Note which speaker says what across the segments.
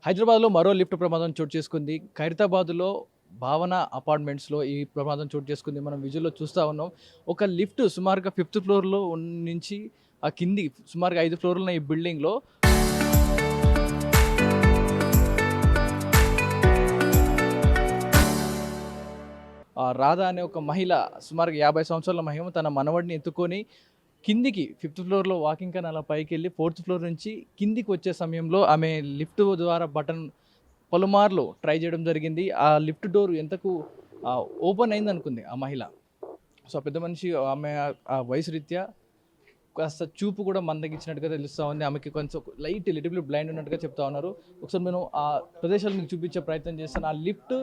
Speaker 1: హైదరాబాద్లో మరో లిఫ్ట్ ప్రమాదం చోటు చేసుకుంది. ఖైరతాబాద్‌లో భావన అపార్ట్మెంట్స్‌లో ఈ ప్రమాదం చోటు చేసుకుంది. మనం విజువల్‌లో చూస్తా ఉన్నాం. ఒక లిఫ్ట్ సుమారుగా ఫిఫ్త్ ఫ్లోర్‌లో నుంచి ఆ కింది సుమారుగా 5 ఫ్లోర్లున్న ఈ బిల్డింగ్‌లో రాధ అనే ఒక మహిళ సుమారుగా 50 సంవత్సరాల మహిమ తన మనవడిని ఎత్తుకొని కిందికి ఫిఫ్త్ ఫ్లోర్‌లో వాకింగ్ కని అలా పైకెళ్ళి ఫోర్త్ ఫ్లోర్ నుంచి కిందికి వచ్చే సమయంలో ఆమె లిఫ్ట్ ద్వారా బటన్ పలుమార్లు ట్రై చేయడం జరిగింది. ఆ లిఫ్ట్ డోర్ ఎంతకు ఓపెన్ అయిందనుకుంది ఆ మహిళ. సో, పెద్ద మనిషి ఆమె ఆ వయసు రీత్యా కాస్త చూపు కూడా మందగించినట్టుగా తెలుస్తా ఉంది. ఆమెకి కొంచెం లిటిల్ బిట్ బ్లైండ్ ఉన్నట్టుగా చెప్తా ఉన్నారు. ఒకసారి నేను ఆ ప్రదేశాలు మీకు చూపించే ప్రయత్నం చేస్తాను. ఆ లిఫ్ట్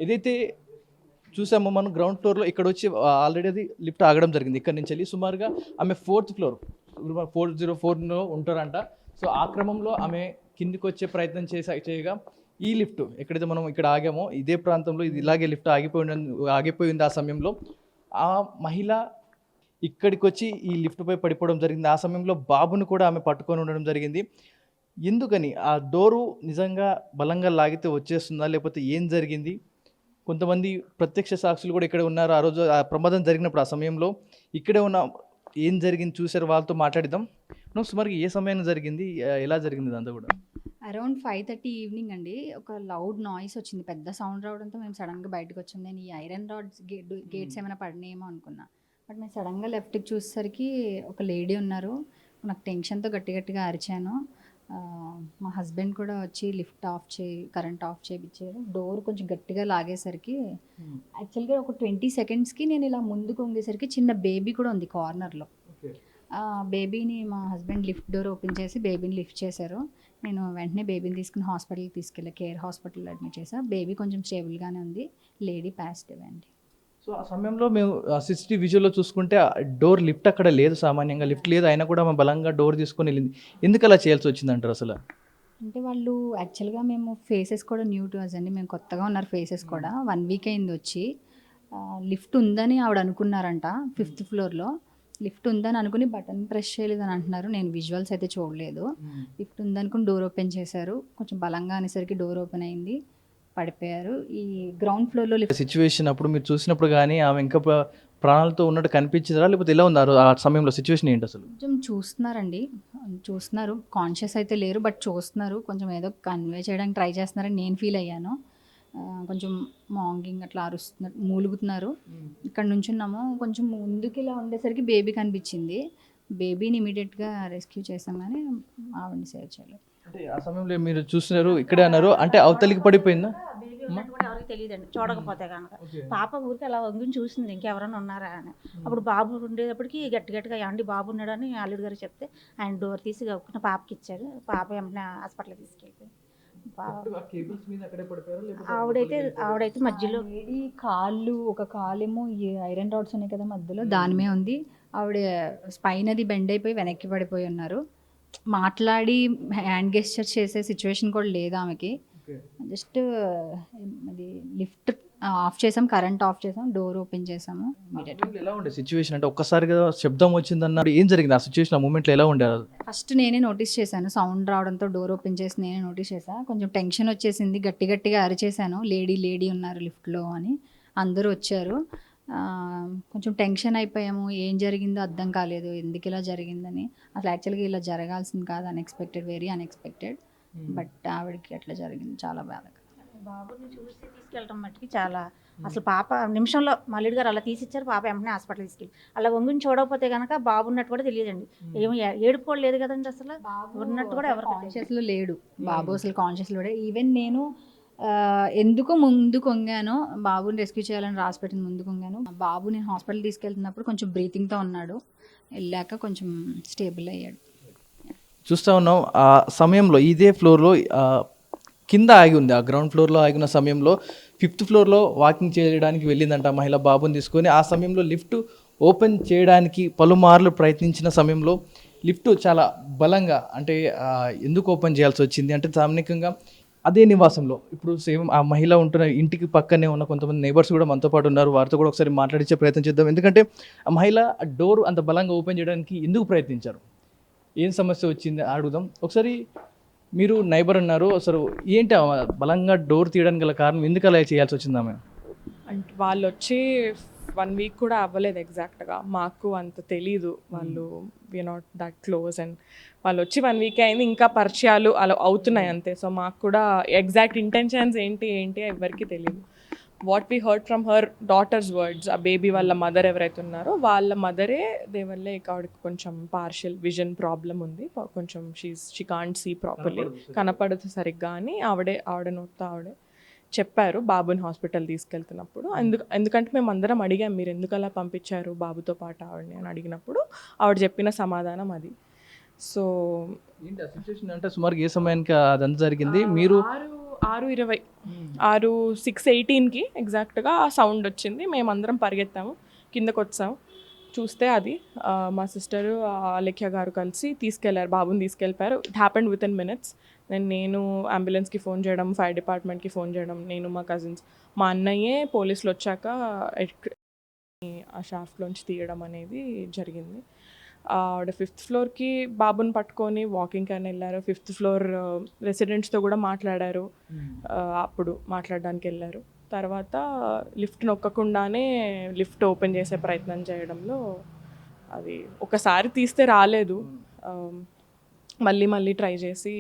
Speaker 1: ఏదైతే చూసామో మనం గ్రౌండ్ ఫ్లోర్‌లో ఇక్కడొచ్చి ఆల్రెడీ అది లిఫ్ట్ ఆగడం జరిగింది. ఇక్కడి నుంచెళ్ళి సుమారుగా ఆమె ఫోర్త్ ఫ్లోర్ 404లో ఉంటారంట. సో, ఆ క్రమంలో ఆమె కిందికొచ్చే ప్రయత్నం చేయగా ఈ లిఫ్ట్ ఎక్కడైతే మనం ఇక్కడ ఆగామో ఇదే ప్రాంతంలో ఇది ఇలాగే లిఫ్ట్ ఆగిపోయింది ఆ సమయంలో. ఆ మహిళ ఇక్కడికొచ్చి ఈ లిఫ్ట్‌పై పడిపోవడం జరిగింది. ఆ సమయంలో బాబుని కూడా ఆమె పట్టుకొని ఉండడం జరిగింది. ఎందుకని ఆ డోరు నిజంగా బలంగా లాగితే వచ్చేస్తుందా? లేకపోతే ఏం జరిగింది? కొంతమంది ప్రత్యక్ష సాక్షులు కూడా ఇక్కడే ఉన్నారు. ఆ రోజు ఆ ప్రమాదం జరిగినప్పుడు ఆ సమయంలో ఇక్కడే ఉన్న ఏం జరిగింది చూసారు వాళ్ళతో మాట్లాడిద్దాం. సుమారుగా ఏ సమయాన జరిగింది? ఎలా జరిగింది ఇదంతా కూడా?
Speaker 2: అరౌండ్ 5:30 ఈవినింగ్ అండి. ఒక లౌడ్ నాయిస్ వచ్చింది. పెద్ద సౌండ్ రావడంతో మేము సడెన్‌గా బయటకొచ్చాం. నేను ఈ ఐరన్ రాడ్స్ గేట్స్ ఏమైనా పడినాయేమో అనుకున్నా. బట్ మేము సడెన్‌గా లెఫ్ట్‌కి చూసేసరికి ఒక లేడీ ఉన్నారు. నాకు టెన్షన్‌తో గట్టి గట్టిగా అరిచాను. మా హస్బెండ్ కూడా వచ్చి లిఫ్ట్ ఆఫ్ చేయి, కరెంట్ ఆఫ్ చేపిచ్చారు. డోర్ కొంచెం గట్టిగా లాగేసరికి యాక్చువల్‌గా ఒక 20 సెకండ్స్‌కి నేను ఇలా ముందుకు వంగేసరికి చిన్న బేబీ కూడా ఉంది కార్నర్‌లో. బేబీని మా హస్బెండ్ లిఫ్ట్ డోర్ ఓపెన్ చేసి బేబీని లిఫ్ట్ చేశారు. నేను వెంటనే బేబీని తీసుకుని హాస్పిటల్‌కి తీసుకెళ్ళా. కేర్ హాస్పిటల్‌లో అడ్మిట్ చేశా. బేబీ కొంచెం స్టేబుల్‌గానే ఉంది. లేడీ పాజిటివ్ అండి.
Speaker 1: సో, ఆ సమయంలో మేము సీసీటీవీ విజువల్‌లో చూసుకుంటే డోర్ లిఫ్ట్ అక్కడ లేదు సామాన్యంగా. లిఫ్ట్ లేదు. అయినా కూడా ఆమె బలంగా డోర్ తీసుకొని ఎళ్ళింది. ఎందుకలా చేయాల్సొచ్చిందంటారు అసల?
Speaker 2: అంటే వాళ్ళు యాక్చువల్‌గా మేము ఫేసెస్ కూడా న్యూ టు అస్ అండి. మేము కొత్తగా ఉన్నారు ఫేసెస్ కూడా. 1 వీక్ అయింది వచ్చి. లిఫ్ట్ ఉందని ఆవిడ అనుకున్నారంట ఫిఫ్త్ ఫ్లోర్‌లో. లిఫ్ట్ ఉందని అనుకుని బటన్ ప్రెస్ చేయలేదని అంటున్నారు. నేను విజువల్స్ అయితే చూడలేదు. లిఫ్ట్ ఉందనుకుని డోర్ ఓపెన్ చేశారు. కొంచెం బలంగా అనేసరికి డోర్ ఓపెన్ అయింది. పడిపోయారు. ఈ గ్రౌండ్ ఫ్లోర్‌లో
Speaker 1: సిట్యుయేషన్ అప్పుడు మీరు చూసినప్పుడు గాని ఆమె ఇంకా ప్రాణాలతో ఉన్నట్టు కనిపించిందా? లేకపోతే ఎలా ఉంది ఆ సమయంలో సిట్యుయేషన్ ఏంటసలు?
Speaker 2: కొంచెం చూస్తున్నారండి. చూస్తున్నారు. కాన్షియస్ అయితే లేరు. బట్ చూస్తున్నారు. కొంచెం ఏదో కన్వే చేయడానికి ట్రై చేస్తున్నారని నేను ఫీల్ అయ్యాను. కొంచెం మాంగింగ్ అట్లా అరుస్తున్నారు, మూలుగుతున్నారు. ఇక్కడ నుంచున్నాము. కొంచెం ముందుకి ఇలా ఉండేసరికి బేబీ కనిపించింది. బేబీని ఇమ్మీడియేట్‌గా రెస్క్యూ చేసాం గానీ ఆవిడని సేవ్ చేయలేదు.
Speaker 1: అంటే ఆ సమయంలో మీరు చూసినారు, ఇక్కడే అన్నారు. అంటే అవతలికి పడిపోయిందా?
Speaker 3: బేబీ ఉన్నట్టు కూడా ఎవరికీ తెలీదండి చూడకపోతే గనక. పాప ఊరికే అలా వంగుని చూసింది ఇంకెవరైనా ఉన్నారా అని. అప్పుడు బాబు ఉండేటప్పటికి గట్టి గట్టిగా ఏవండీ బాబు ఉన్నాడని అల్లుడు గారికి చెప్తే ఆయన డోర్ తీసి గబుక్కున పాపకి ఇచ్చారు. పాప వెంటనే హాస్పిటల్‌కి తీసుకెళ్ళిపోయింది. ఆవిడైతే మధ్యలో
Speaker 2: లేడీ కాళ్ళు ఒక కాలేమో ఈ ఐరన్ రాడ్స్ ఉన్నాయి కదా మధ్యలో దాని మీద ఉంది. ఆవిడ స్పైన్ అది బెండ్ అయిపోయి వెనక్కి పడిపోయి ఉన్నారు. మాట్లాడి హ్యాండ్ గెస్చర్ చేసే సిచ్యువేషన్ కూడా లేదు ఆమెకి. జస్ట్ అది లిఫ్ట్ ఆఫ్ చేసాం, కరెంట్ ఆఫ్ చేసాం, డోర్ ఓపెన్ చేసాము.
Speaker 1: ఎలా ఉండే సిట్యుయేషన్? అంటే ఒక్కసారిగా శబ్దం వచ్చిందన్నారు. ఏం జరిగింది ఆ సిట్యుయేషన్? ఆ మూమెంట్‌లో ఎలా ఉండే?
Speaker 2: ఫస్ట్ నేనే నోటీస్ చేశాను. సౌండ్ రావడంతో డోర్ ఓపెన్ చేసి నేనే నోటీస్ చేశా. కొంచెం టెన్షన్ వచ్చేసింది. గట్టి గట్టిగా అరిచేశాను. లేడీ ఉన్నారు లిఫ్ట్‌లో అని. అందరూ వచ్చారు. కొంచెం టెన్షన్ అయిపోయాము. ఏం జరిగిందో అర్థం కాలేదు. ఎందుకు ఇలా జరిగిందని. అసలు యాక్చువల్‌గా ఇలా జరగాల్సింది కాదు. Unexpected, very unexpected. బట్ ఆవిడకి అట్లా జరిగింది. చాలా బాధగా.
Speaker 3: బాబుని చూసి తీసుకెళ్ళటం మట్టుకి చాలా అసలు పాప నిమిషంలో మల్లుడు గారు అలా తీసిచ్చారు. పాప వెంటనే హాస్పిటల్ తీసుకెళ్ళి అలా వంగుని చూడకపోతే కనుక బాబు ఉన్నట్టు కూడా తెలియదండి. ఏమి ఏడుపు కూడా లేదు కదండి అసలు. ఉన్నట్టు కూడా ఎవరు
Speaker 2: కాన్షియస్‌లో లేడు. బాబు అసలు కాన్షియస్‌లో లేడు. ఈవెన్ నేను ఎందుకు ముందుకు వంగానో బాబుని రెస్క్యూ చేయాలని రాసిపెట్టిన ముందుకు వంగాను. బాబు నేను హాస్పిటల్ తీసుకెళ్తున్నప్పుడు కొంచెం బ్రీతింగ్‌తో ఉన్నాడు. వెళ్ళాక కొంచెం స్టేబుల్ అయ్యాడు.
Speaker 1: చూస్తా ఉన్నాం. ఆ సమయంలో ఇదే ఫ్లోర్‌లో కింద ఆగి ఉంది. ఆ గ్రౌండ్ ఫ్లోర్‌లో ఆగిన సమయంలో ఫిఫ్త్ ఫ్లోర్‌లో వాకింగ్ చేయడానికి వెళ్ళిందంట ఆ మహిళ బాబుని తీసుకొని. ఆ సమయంలో లిఫ్ట్ ఓపెన్ చేయడానికి పలుమార్లు ప్రయత్నించిన సమయంలో లిఫ్ట్ చాలా బలంగా అంటే ఎందుకు ఓపెన్ చేయాల్సి వచ్చింది అంటే స్థానికంగా అదే నివాసంలో ఇప్పుడు సేమ్ ఆ మహిళ ఉంటున్న ఇంటికి పక్కనే ఉన్న కొంతమంది నైబర్స్ కూడా మనతో పాటు ఉన్నారు. వారితో కూడా ఒకసారి మాట్లాడించే ప్రయత్నం చేద్దాం. ఎందుకంటే ఆ మహిళ డోర్ అంత బలంగా ఓపెన్ చేయడానికి ఎందుకు ప్రయత్నించారు? ఏం సమస్య వచ్చింది అడుగుదాం. ఒకసారి మీరు నైబర్ అన్నారు, అసలు ఏంటి బలంగా డోర్ తీయడానికి గల కారణం, ఎందుకు అలా చేయాల్సి వచ్చింది ఆమె?
Speaker 4: అంటే వాళ్ళు వచ్చి 1 వీక్ కూడా అవ్వలేదు ఎగ్జాక్ట్గా. మాకు అంత తెలీదు, వాళ్ళు వి నాట్ దట్ క్లోజ్. అండ్ వాళ్ళు వచ్చి 1 వీక్ అయింది, ఇంకా పరిచయాలు అలా అవుతున్నాయి అంతే. సో మాకు కూడా ఎగ్జాక్ట్ ఇంటెన్షన్స్ ఏంటి ఎవరికి తెలియదు. What we heard from her daughters words, ఆ బేబీ వాళ్ళ మదర్ ఎవరైతే ఉన్నారో వాళ్ళ మదరే దేవల్లే ఆవిడకి కొంచెం పార్షియల్ విజన్ ప్రాబ్లం ఉంది, కొంచెం షీ కాంట్ సీ ప్రాపర్లీ, కనపడదు సరిగ్గా అని ఆవిడ నోట్తో ఆవిడే చెప్పారు బాబుని హాస్పిటల్ తీసుకెళ్తున్నప్పుడు. ఎందుకంటే మేము అందరం అడిగాం, మీరు ఎందుకు అలా పంపించారు బాబుతో పాటు ఆవిడని అని అడిగినప్పుడు ఆవిడ చెప్పిన సమాధానం అది. సో
Speaker 1: ఏంటి ఆ సిచ్యువేషన్ అంటే సుమారుగా ఏ సమయానికి అదంతా జరిగింది? మీరు
Speaker 4: 6:20 6:18కి ఎగ్జాక్ట్గా ఆ సౌండ్ వచ్చింది. మేమందరం పరిగెత్తాము, కిందకు వచ్చాము, చూస్తే అది మా సిస్టరు అలేఖ్య గారు కలిసి తీసుకెళ్లారు, బాబుని తీసుకెళ్ళిపోయారు. It happened within minutes. నేను అంబులెన్స్కి ఫోన్ చేయడం, ఫైర్ డిపార్ట్మెంట్కి ఫోన్ చేయడం, నేను మా కజిన్స్, మా అన్నయ్యే పోలీసులు వచ్చాక ఆ షాఫ్ట్లోంచి తీయడం అనేది జరిగింది. ఆవిడ 5th ఫ్లోర్కి బాబుని పట్టుకొని వాకింగ్కి అని వెళ్ళారు. 5th ఫ్లోర్ రెసిడెంట్స్తో కూడా మాట్లాడారు, అప్పుడు మాట్లాడడానికి వెళ్ళారు. తర్వాత లిఫ్ట్ నొక్కకుండానే లిఫ్ట్ ఓపెన్ చేసే ప్రయత్నం చేయడంలో అది ఒకసారి తీస్తే రాలేదు, మళ్ళీ ట్రై చేసి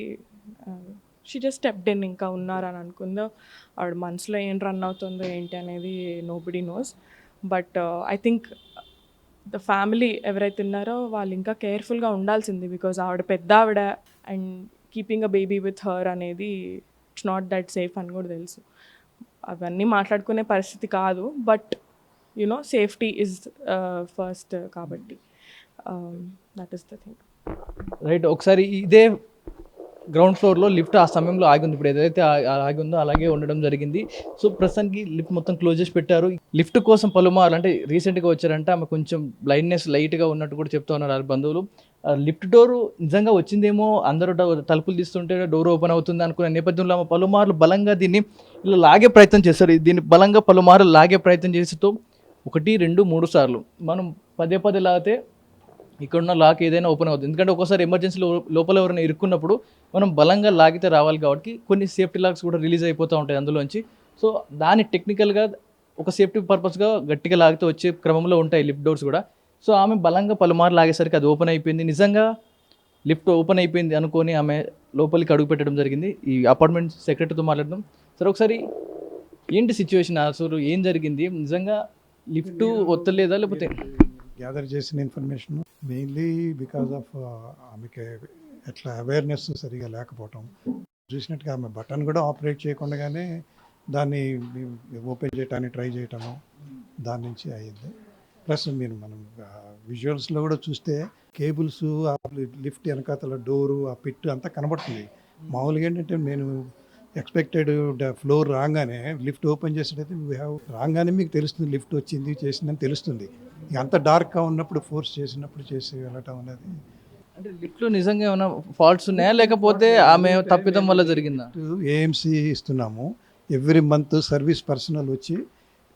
Speaker 4: షీ జస్ట్ స్టెప్డ్ ఇన్. ఇంకా ఉన్నారని అనుకుందో, ఆవిడ మనసులో ఏం రన్ అవుతుందో ఏంటి అనేది nobody nose. But I think the family ఎవరైతే ఉన్నారో వాళ్ళు ఇంకా కేర్ఫుల్గా ఉండాల్సింది, బికాజ్ ఆవిడ పెద్ద ఆవిడ and keeping a baby with her అనేది ఇట్స్ నాట్ దట్ సేఫ్ అని కూడా తెలుసు. అవన్నీ మాట్లాడుకునే పరిస్థితి కాదు, but you know safety is first కాబట్టి that is the thing.
Speaker 1: Right. ఒకసారి ఇదే గ్రౌండ్ ఫ్లోర్లో లిఫ్ట్ ఆ సమయంలో ఆగి ఉంది, ఇప్పుడు ఏదైతే ఆగి ఉందో అలాగే ఉండడం జరిగింది. సో ప్రస్తుతానికి లిఫ్ట్ మొత్తం క్లోజ్ చేసి పెట్టారు. లిఫ్ట్ కోసం పలుమార్లు అంటే రీసెంట్గా వచ్చారంటే ఆమె కొంచెం బ్లైండ్నెస్ లైట్గా ఉన్నట్టు కూడా చెప్తా ఉన్నారు వాళ్ళ బంధువులు. లిఫ్ట్ డోరు నిజంగా వచ్చిందేమో, అందరూ తలుపులు తీస్తుంటే డోర్ ఓపెన్ అవుతుంది అనుకునే నేపథ్యంలో ఆమె పలుమార్లు బలంగా దీన్ని ఇలా లాగే ప్రయత్నం చేస్తారు. దీన్ని బలంగా పలుమార్లు లాగే ప్రయత్నం చేస్తూ 1, 2, 3 సార్లు మనం పదే లాగితే ఇక్కడున్న లాక్ ఏదైనా ఓపెన్ అవుతుంది. ఎందుకంటే ఒక్కోసారి ఎమర్జెన్సీలో లోపల ఎవరైనా ఇరుక్కున్నప్పుడు మనం బలంగా లాగితే రావాలి కాబట్టి కొన్ని సేఫ్టీ లాక్స్ కూడా రిలీజ్ అయిపోతూ ఉంటాయి అందులోంచి. సో దాన్ని టెక్నికల్గా ఒక సేఫ్టీ పర్పస్గా గట్టిగా లాగితే వచ్చే క్రమంలో ఉంటాయి లిఫ్ట్ డోర్స్ కూడా. సో ఆమె బలంగా పలుమార్లు లాగేసరికి అది ఓపెన్ అయిపోయింది. నిజంగా లిఫ్ట్ ఓపెన్ అయిపోయింది అనుకొని ఆమె లోపలికి అడుగు పెట్టడం జరిగింది. ఈ అపార్ట్మెంట్ సెక్రటరీతో మాట్లాడడం. సరే ఒకసారి ఏంటి సిచ్యువేషన్, అసలు ఏం జరిగింది, నిజంగా లిఫ్ట్ ఒత్తలేదా లేకపోతే?
Speaker 5: గ్యాదర్ చేసిన ఇన్ఫర్మేషన్ మెయిన్లీ బికాజ్ ఆఫ్ ఆమెకి ఎట్లా అవేర్నెస్ సరిగా లేకపోవటం, చూసినట్టుగా ఆమె బటన్ కూడా ఆపరేట్ చేయకుండానే దాన్ని ఓపెన్ చేయడానికి ట్రై చేయటము, దాని నుంచి అయ్యింది. ప్లస్ మనం విజువల్స్లో కూడా చూస్తే కేబుల్స్, లిఫ్ట్ వెనకాతల డోరు, ఆ పిట్ అంతా కనబడుతుంది. మామూలుగా ఏంటంటే నేను ఎక్స్పెక్టెడ్ ఫ్లోర్ రాగానే లిఫ్ట్ ఓపెన్ చేసేటైతే రాగానే మీకు తెలుస్తుంది లిఫ్ట్ వచ్చింది చేసిందని తెలుస్తుంది. అంత డార్క్గా ఉన్నప్పుడు ఫోర్స్ చేసినప్పుడు చేసి వెళ్ళటం అనేది.
Speaker 1: అంటే లిఫ్ట్లో నిజంగా ఏమైనా ఫాల్ట్స్ ఉన్నాయా లేకపోతే ఆమె తప్పిదం వల్ల జరిగిందా?
Speaker 5: ఏఎంసీ ఇస్తున్నాము, ఎవ్రీ మంత్ సర్వీస్ పర్సనల్ వచ్చి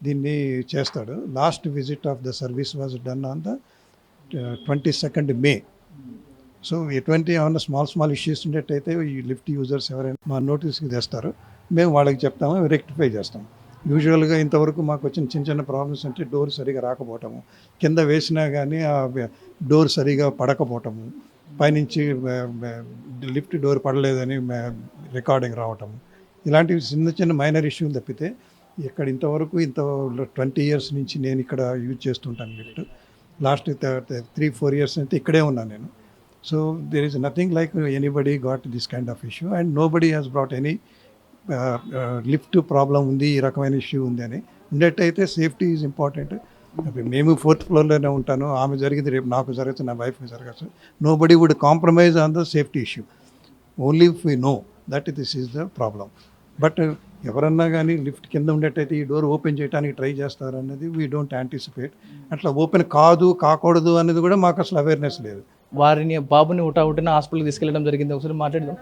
Speaker 5: దీన్ని చేస్తాడు. Last visit of the service was done on the 22nd May. So ఎటువంటి ఏమైనా స్మాల్ ఇష్యూస్ ఉండేటైతే ఈ లిఫ్ట్ యూజర్స్ ఎవరైనా మా నోటీస్కి తెస్తారు, మేము వాళ్ళకి చెప్తాము, రెక్టిఫై చేస్తాం. యూజువల్గా ఇంతవరకు మాకు వచ్చిన చిన్న ప్రాబ్లమ్స్ అంటే డోర్ సరిగా రాకపోవటము, కింద వేసినా కానీ ఆ డోర్ సరిగా పడకపోవటము, పైనుంచి లిఫ్ట్ డోర్ పడలేదని రికార్డింగ్ రావటము, ఇలాంటివి చిన్న మైనర్ ఇష్యూలు తప్పితే ఇక్కడ ఇంతవరకు 20 years నుంచి నేను ఇక్కడ యూజ్ చేస్తుంటాను లిఫ్ట్. లాస్ట్ 3-4 years అయితే ఇక్కడే ఉన్నాను నేను. So there is nothing like anybody got this kind of issue and nobody has brought any lift problem ఉంది, ఈ రకమైన ఇష్యూ ఉంది అని. ఉండేటైతే సేఫ్టీ ఈజ్ ఇంపార్టెంట్. మేము 4th ఫ్లోర్లోనే ఉంటాను, ఆమె జరిగింది రేపు నాకు జరగచ్చు, నా వైఫ్కి జరగచ్చు. Nobody would compromise on the safety issue, only if we know that this is the problem. But ఎవరన్నా కానీ లిఫ్ట్ కింద ఉండేటైతే ఈ డోర్ ఓపెన్ చేయడానికి ట్రై చేస్తారన్నది వీ డోంట్ యాంటిసిపేట్. అట్లా ఓపెన్ కాకూడదు అనేది కూడా మాకు అసలు అవేర్నెస్ లేదు.
Speaker 1: వారిని బాబుని ఉటావుటిన హాస్పిటల్కి తీసుకెళ్ళడం జరిగింది. ఒకసారి మాట్లాడదాం.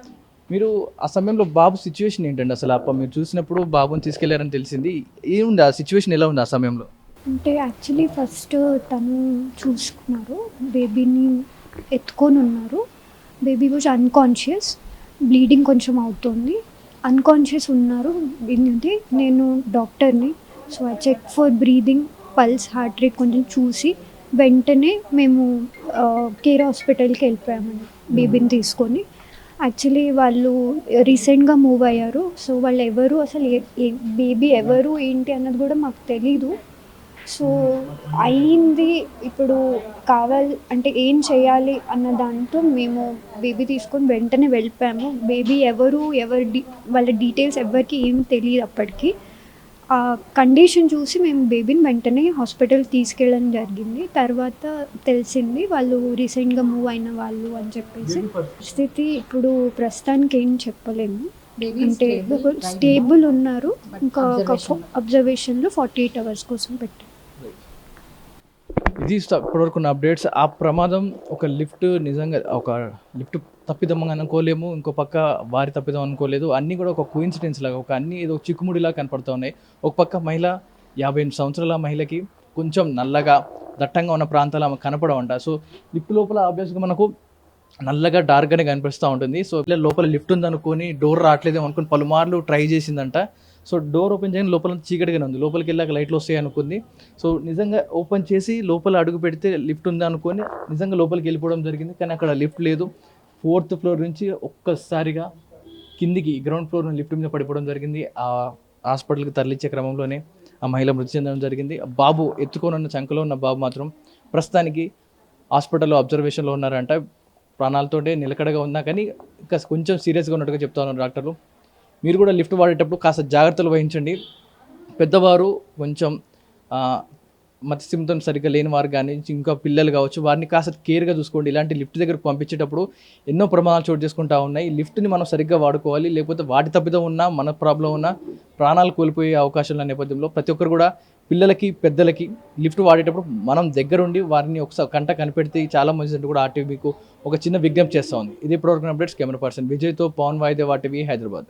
Speaker 1: మీరు ఆ సమయంలో బాబు సిచ్యువేషన్ ఏంటండి అసలు? మీరు చూసినప్పుడు బాబుని తీసుకెళ్లారని తెలిసింది, ఏముంది ఆ సిచ్యువేషన్, ఎలా ఉంది ఆ సమయంలో?
Speaker 6: అంటే యాక్చువల్లీ ఫస్ట్ తను చూసుకున్నారు, బేబీని ఎత్తుకొని ఉన్నారు, బేబీ వాజ్ అన్కాన్షియస్. బ్లీడింగ్ కొంచెం అవుతుంది, అన్కాన్షియస్ ఉన్నారు. ఏంటంటే నేను డాక్టర్ని, so I check for breathing, pulse, heart rate కొంచెం చూసి వెంటనే మేము కేర్ హాస్పిటల్కి వెళ్ళిపోయామండి బేబీని తీసుకొని. యాక్చువల్లీ వాళ్ళు రీసెంట్గా మూవ్ అయ్యారు, సో వాళ్ళు ఎవరు అసలు బేబీ ఎవరు ఏంటి అన్నది కూడా మాకు తెలీదు. సో అయింది ఇప్పుడు అంటే ఏం చేయాలి అన్న దాంతో మేము బేబీ తీసుకొని వెంటనే వెళ్ళిపోయాము. బేబీ వాళ్ళ డీటెయిల్స్ ఎవరికి ఏం తెలియదు అప్పటికి. ఆ కండిషన్ చూసి మేము బేబీని వెంటనే హాస్పిటల్కి తీసుకెళ్ళడం జరిగింది. తర్వాత తెలిసింది వాళ్ళు రీసెంట్గా మూవ్ అయిన వాళ్ళు అని చెప్పేసి. స్థితి ఇప్పుడు ప్రస్తుతానికి ఏం చెప్పలేము, అంటే స్టేబుల్ ఉన్నారు. ఇంకా ఒక అబ్జర్వేషన్లో 48 hours కోసం పెట్టారు.
Speaker 1: ఇది ఇప్పటివరకు ఉన్న అప్డేట్స్. ఆ ప్రమాదం ఒక లిఫ్ట్ నిజంగా ఒక లిఫ్ట్ తప్పిదం అనుకోలేము, ఇంకో పక్క వారి తప్పిదం అనుకోలేదు. అన్నీ కూడా ఒక కోఇన్సిడెన్స్ లాగా, ఒక అన్నీ ఏదో చిక్కుముడిలా కనపడుతూ ఉన్నాయి. ఒక పక్క మహిళ 58 సంవత్సరాల మహిళకి కొంచెం నల్లగా దట్టంగా ఉన్న ప్రాంతాలు ఆమె కనపడవంట. సో లిఫ్ట్ లోపల ఆబ్వియస్గా మనకు నల్లగా డార్క్గానే కనిపిస్తూ ఉంటుంది. సో లోపల లిఫ్ట్ ఉందనుకొని డోర్ రావట్లేదేమో అనుకుని పలుమార్లు ట్రై చేసిందంట. సో డోర్ ఓపెన్ చేయని లోపల చీకటిగానే ఉంది, లోపలికి వెళ్ళాక లైట్లు వస్తాయి అనుకుంది. సో నిజంగా ఓపెన్ చేసి లోపల అడుగు పెడితే లిఫ్ట్ ఉంది అనుకొని నిజంగా లోపలికి వెళ్ళిపోవడం జరిగింది. కానీ అక్కడ లిఫ్ట్ లేదు. 4th floor నుంచి ఒక్కసారిగా కిందికి గ్రౌండ్ ఫ్లోర్ లిఫ్ట్ మీద పడిపోవడం జరిగింది. ఆ హాస్పిటల్కి తరలించే క్రమంలోనే ఆ మహిళ మృతి చెందడం జరిగింది. బాబు ఎత్తుకొని ఉన్న చంకలో ఉన్న బాబు మాత్రం ప్రస్తుతానికి హాస్పిటల్లో అబ్జర్వేషన్లో ఉన్నారంట. ప్రాణాలతోటే నిలకడగా ఉన్నా కానీ ఇంకా కొంచెం సీరియస్గా ఉన్నట్టుగా చెప్తా ఉన్నారు డాక్టర్లు. మీరు కూడా లిఫ్ట్ వాడేటప్పుడు కాస్త జాగ్రత్తలు వహించండి. పెద్దవారు కొంచెం మతిస్థిమితం సరిగ్గా లేని వారు కానీ ఇంకా పిల్లలు కావచ్చు, వారిని కాస్త కేర్గా చూసుకోండి. ఇలాంటి లిఫ్ట్ దగ్గరకు పంపించేటప్పుడు ఎన్నో ప్రమాదాలు చోటు చేసుకుంటూ ఉన్నాయి. లిఫ్ట్ని మనం సరిగ్గా వాడుకోవాలి, లేకపోతే వాటి తప్పిదం ఉన్నా మన ప్రాబ్లం ఉన్నా ప్రాణాలు కోల్పోయే అవకాశాల నేపథ్యంలో ప్రతి ఒక్కరు కూడా పిల్లలకి పెద్దలకి లిఫ్ట్ వాడేటప్పుడు మనం దగ్గరుండి వారిని ఒకసారి కంట కనిపెడితే చాలా మంచిదంటూ కూడా ఆర్టీవీ మీకు ఒక చిన్న విజ్ఞప్తి చేస్తూ ఉంది. ఇది ఇప్పటివరకు అప్డేట్స్. కెమెరా పర్సన్ విజయ్తో పవన్ వాయిదే, ఆర్టీవీ, హైదరాబాద్.